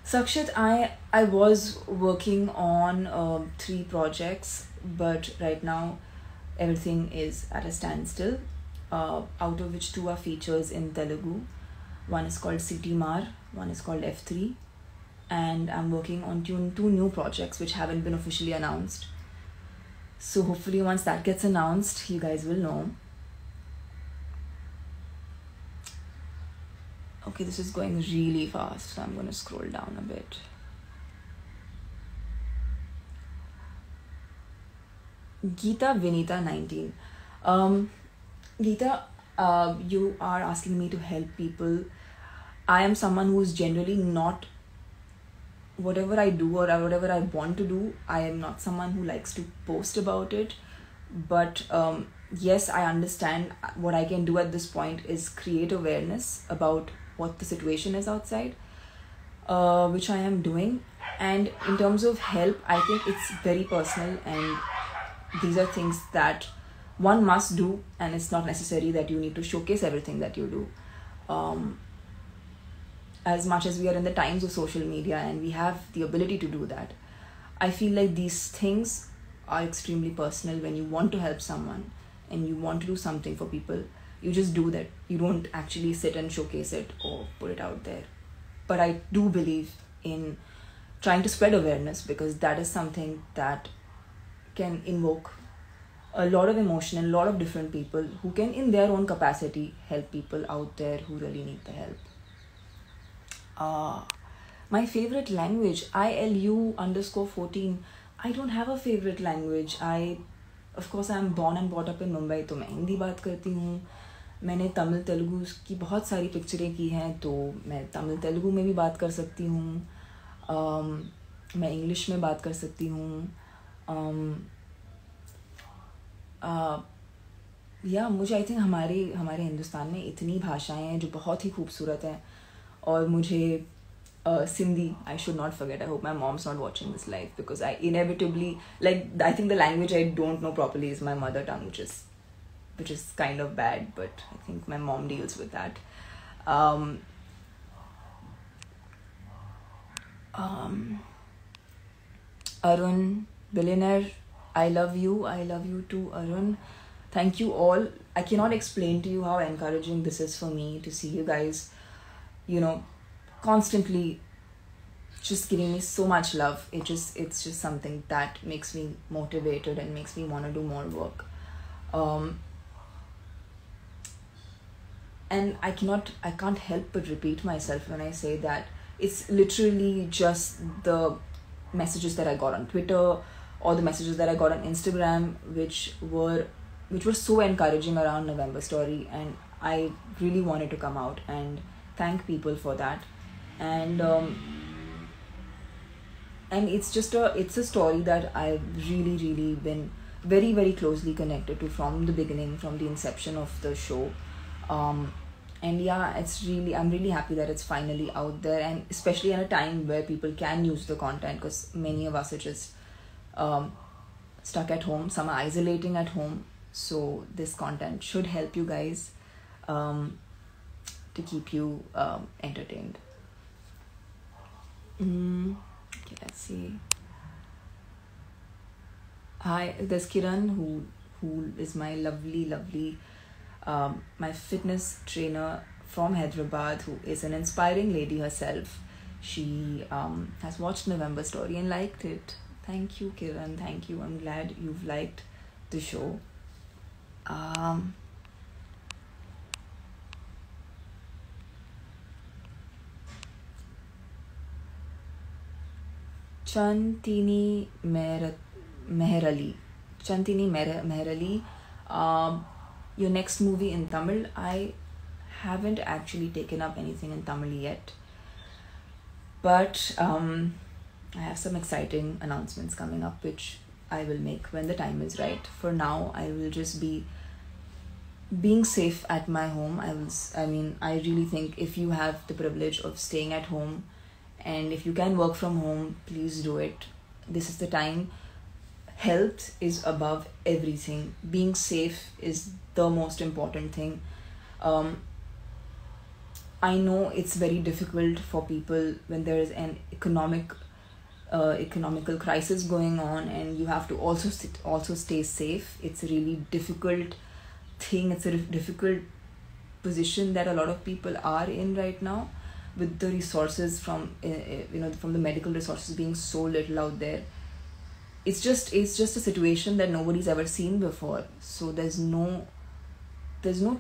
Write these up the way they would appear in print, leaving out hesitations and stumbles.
Sakshit, I was working on three projects, but right now everything is at a standstill. Out of which two are features in Telugu. One is called City Mar, one is called F3, and I'm working on two new projects which haven't been officially announced. So hopefully, once that gets announced, you guys will know. Okay, this is going really fast, so I'm going to scroll down a bit. Geeta Vinita 19. Geeta, you are asking me to help people. I am someone who is generally not, whatever I do or whatever I want to do, I am not someone who likes to post about it. But yes, I understand what I can do at this point is create awareness about what the situation is outside, which I am doing. And in terms of help, I think it's very personal, and these are things that one must do, and it's not necessary that you need to showcase everything that you do. As much as we are in the times of social media and we have the ability to do that, I feel like these things are extremely personal. When you want to help someone and you want to do something for people, you just do that. You don't actually sit and showcase it or put it out there. But I do believe in trying to spread awareness, because that is something that can invoke a lot of emotion in a lot of different people who can, in their own capacity, help people out there who really need the help. My favorite language, ILU_14. I don't have a favorite language. Of course, I'm born and brought up in Mumbai, तो मैं हिंदी बात करती हूँ. मैंने तमिल तेलुगु की बहुत सारी पिक्चरें की हैं, तो मैं तमिल तेलुगु में भी बात कर सकती हूँ. मैं इंग्लिश में बात कर सकती हूँ. या मुझे आई थिंक हमारे हिंदुस्तान में इतनी भाषाएं हैं जो बहुत ही खूबसूरत हैं. और मुझे Sindhi, I should not forget. I hope my mom's not watching this live, because I inevitably, I think the language I don't know properly is my mother tongue, which is kind of bad, but I think my mom deals with that. Arun, billionaire, I love you. I love you too, Arun. Thank you all. I cannot explain to you how encouraging this is for me to see you guys, constantly just giving me so much love. It's just something that makes me motivated and makes me want to do more work. And I can't help but repeat myself when I say that it's literally just the messages that I got on Twitter or the messages that I got on Instagram, which were so encouraging around November story, and I really wanted to come out and thank people for that. And it's a story that I've really been very, very closely connected to from the beginning, from the inception of the show. And yeah, I'm really happy that it's finally out there, and especially in a time where people can use the content, because many of us are just stuck at home. Some are isolating at home, so this content should help you guys to keep you entertained. Okay, let's see. Hi, there's Kiran, who is my lovely my fitness trainer from Hyderabad, who is an inspiring lady herself. She has watched November Story and liked it. Thank you, Kiran. Thank you. I'm glad you've liked the show. Chantini Meherali. Chantini Meherali. Your next movie in Tamil. I haven't actually taken up anything in Tamil yet, but I have some exciting announcements coming up, which I will make when the time is right. For now, I will just be being safe at my home. I really think if you have the privilege of staying at home, and if you can work from home, please do it. This is the time. Health is above everything. Being safe is the most important thing. I know it's very difficult for people when there is an economical crisis going on, and you have to also stay safe. It's a really difficult thing. It's a difficult position that a lot of people are in right now, with the resources from the medical resources being so little out there. It's just a situation that nobody's ever seen before. So there's no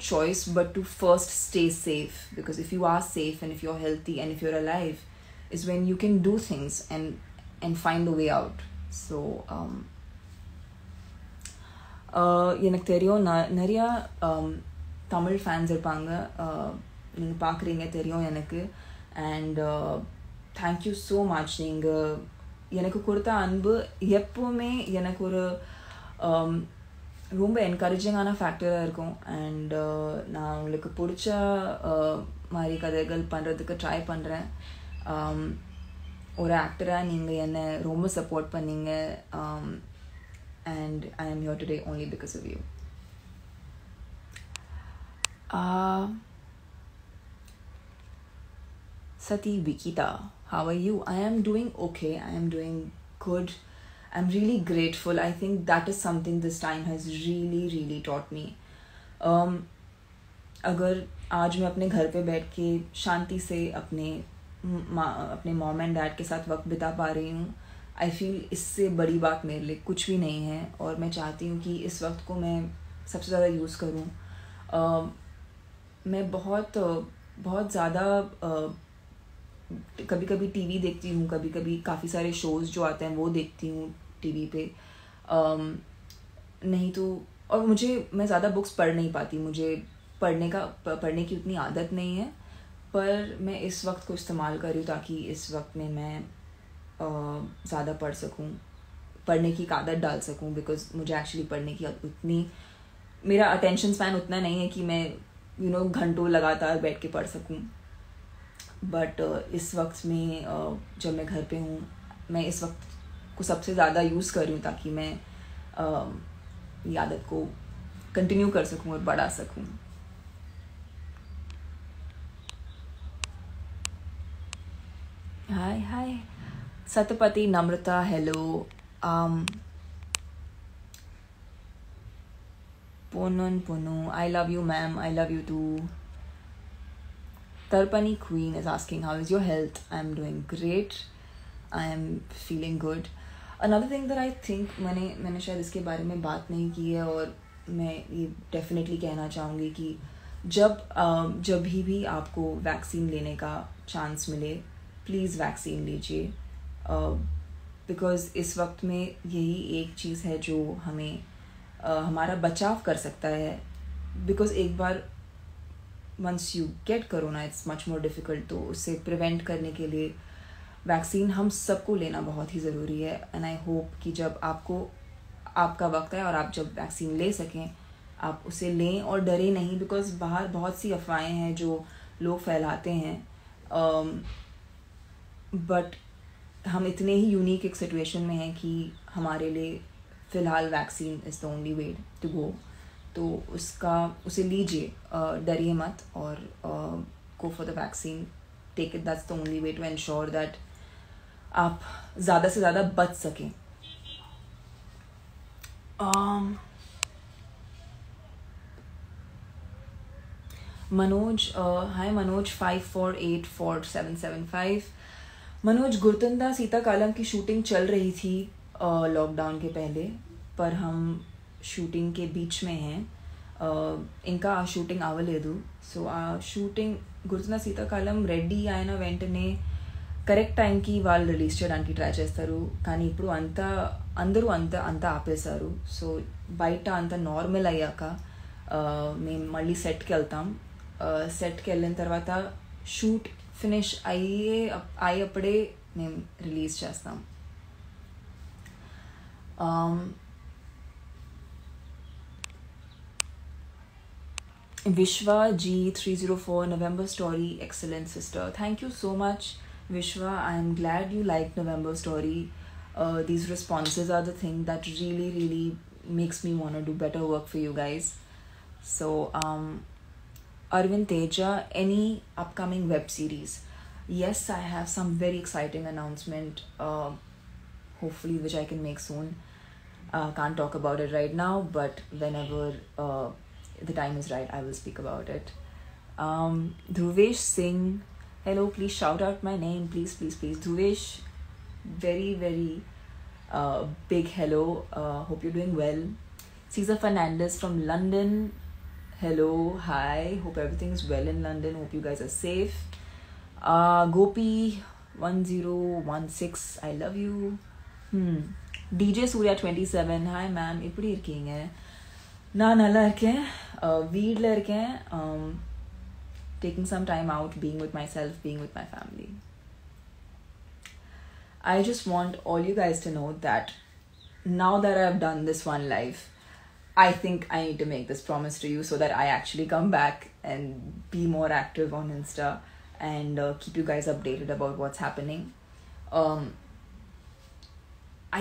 choice but to first stay safe, because if you are safe and if you're healthy and if you're alive, is when you can do things and find a way out. So எனக்கு தெரியும் நிறையா Tamil fans இருப்பாங்க, நீங்கள் பார்க்குறீங்க தெரியும் எனக்கு. And thank you so much. நீங்கள் எனக்கு கொடுத்த அன்பு எப்போவுமே எனக்கு ஒரு ரொம்ப என்கரேஜிங்கான ஃபேக்டராக இருக்கும். அண்ட் நான் உங்களுக்கு பிடிச்ச மாதிரி கதைகள் பண்ணுறதுக்கு ட்ரை பண்ணுறேன். ஒரு ஆக்டராக நீங்கள் என்னை ரொம்ப சப்போர்ட் பண்ணீங்க. And I am here today only because of you. Sati Vikita, how are you? I am doing okay. I am doing good. I'm really grateful. I think that is something this time has really taught me. अगर आज मैं अपने घर पे बैठ के शांति से अपने मॉम एंड डैड के साथ वक्त बिता पा रही हूँ, आई फील इससे बड़ी बात मेरे लिए कुछ भी नहीं है. और मैं चाहती हूँ कि इस वक्त को मैं सबसे ज़्यादा यूज़ करूँ. मैं बहुत ज़्यादा कभी कभी टीवी देखती हूँ, कभी कभी काफ़ी सारे शोज़ जो आते हैं वो देखती हूँ टीवी पे. नहीं तो और मैं ज़्यादा बुक्स पढ़ नहीं पाती. मुझे पढ़ने की उतनी आदत नहीं है, पर मैं इस वक्त को इस्तेमाल कर रही हूँ ताकि इस वक्त में मैं ज़्यादा पढ़ सकूँ, पढ़ने की आदत डाल सकूँ. बिकॉज मुझे एक्चुअली पढ़ने की उतनी, मेरा अटेंशन स्पैन उतना नहीं है कि मैं घंटों लगातार बैठ के पढ़ सकूँ. बट इस वक्त में जब मैं घर पे हूँ, मैं इस वक्त को सबसे ज़्यादा यूज़ कर रही हूँ ताकि मैं ये आदत को कंटिन्यू कर सकूँ और बढ़ा सकूँ. हाय सत्यपति, नम्रता, hello. Ponu, I love you ma'am, I love you too. Tarpani Queen is asking, how is your health? I'm doing great. I am feeling good. Another thing that I think मैंने शायद इसके बारे में बात नहीं की है, और मैं ये डेफिनेटली कहना चाहूँगी कि जब भी आपको वैक्सीन लेने का चांस मिले, प्लीज़ वैक्सीन लीजिए. बिकॉज़ इस वक्त में यही एक चीज़ है जो हमें हमारा बचाव कर सकता है. बिकॉज़ एक बार once you get corona, it's much more difficult. तो उससे प्रिवेंट करने के लिए वैक्सीन हम सबको लेना बहुत ही ज़रूरी है. एंड आई होप कि जब आपका वक्त है और आप जब वैक्सीन ले सकें, आप उसे लें और डरे नहीं. बिकॉज़ बाहर बहुत सी अफवाहें हैं जो लोग फैलाते हैं. बट हम इतने ही यूनिक एक सिचुएशन में हैं कि हमारे लिए फ़िलहाल vaccine is the only way to go. तो उसे लीजिए, डरिए मत, और go for the vaccine. Take it. That's the only way to ensure that आप ज़्यादा से ज़्यादा बच सकें. मनोज, हाय मनोज 54844775. मनोज, गुरतंदा सीता कालम की शूटिंग चल रही थी लॉकडाउन के पहले, पर हम शूटिंग के बीच में हैं. ఇంకా ఆ షూటింగ్ అవ్వలేదు. సో ఆ షూటింగ్ గుర్తున్న శీతాకాలం రెడీ అయిన వెంటనే కరెక్ట్ టైంకి వాళ్ళు రిలీజ్ చేయడానికి ట్రై చేస్తారు. కానీ ఇప్పుడు అందరూ అంతా ఆపేశారు. సో బయట అంతా నార్మల్ అయ్యాక మేము మళ్ళీ సెట్కి వెళ్తాం. సెట్కి వెళ్ళిన తర్వాత షూట్ ఫినిష్ అయ్యేప్పుడే మేము రిలీజ్ చేస్తాం. Vishwa G304, November Story, excellent sister. Thank you so much, Vishwa. I am glad you liked November Story. These responses are the thing that really makes me want to do better work for you guys. So Arvind Teja, any upcoming web series? Yes, I have some very exciting announcement, hopefully, which I can make soon. Can't talk about it right now, but whenever the time is right, I will speak about it. Dhruvesh Singh, hello, please shout out my name, please, please, please. Dhruvesh, very, very big hello. Hope you're doing well. Cesar Fernandez from London, hello, hi. Hope everything's well in London. Hope you guys are safe. Gopi 1016, I love you. DJ Surya 27, hi ma'am, எப்படி இருக்கீங்க? நான் நல்லா இருக்கேன். வீட்ல இருக்கேன். Taking some time out, being with myself, being with my family. I just want all you guys to know that now that I've done this one live, I think I need to make this promise to you so that I actually come back and be more active on Insta and keep you guys updated about what's happening.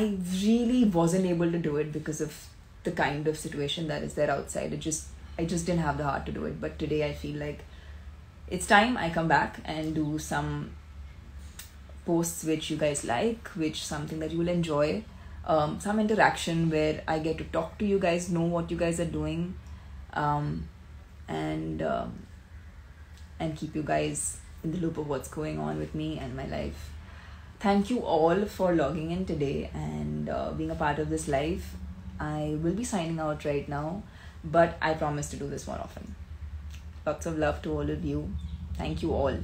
I really wasn't able to do it because of the kind of situation that is there outside. I just didn't have the heart to do it. But today I feel like it's time I come back and do some posts which you guys like, which something that you will enjoy. Some interaction where I get to talk to you guys, know what you guys are doing, and keep you guys in the loop of what's going on with me and my life. Thank you all for logging in today and being a part of this live. I will be signing out right now, but I promise to do this more often. Lots of love to all of you. Thank you all.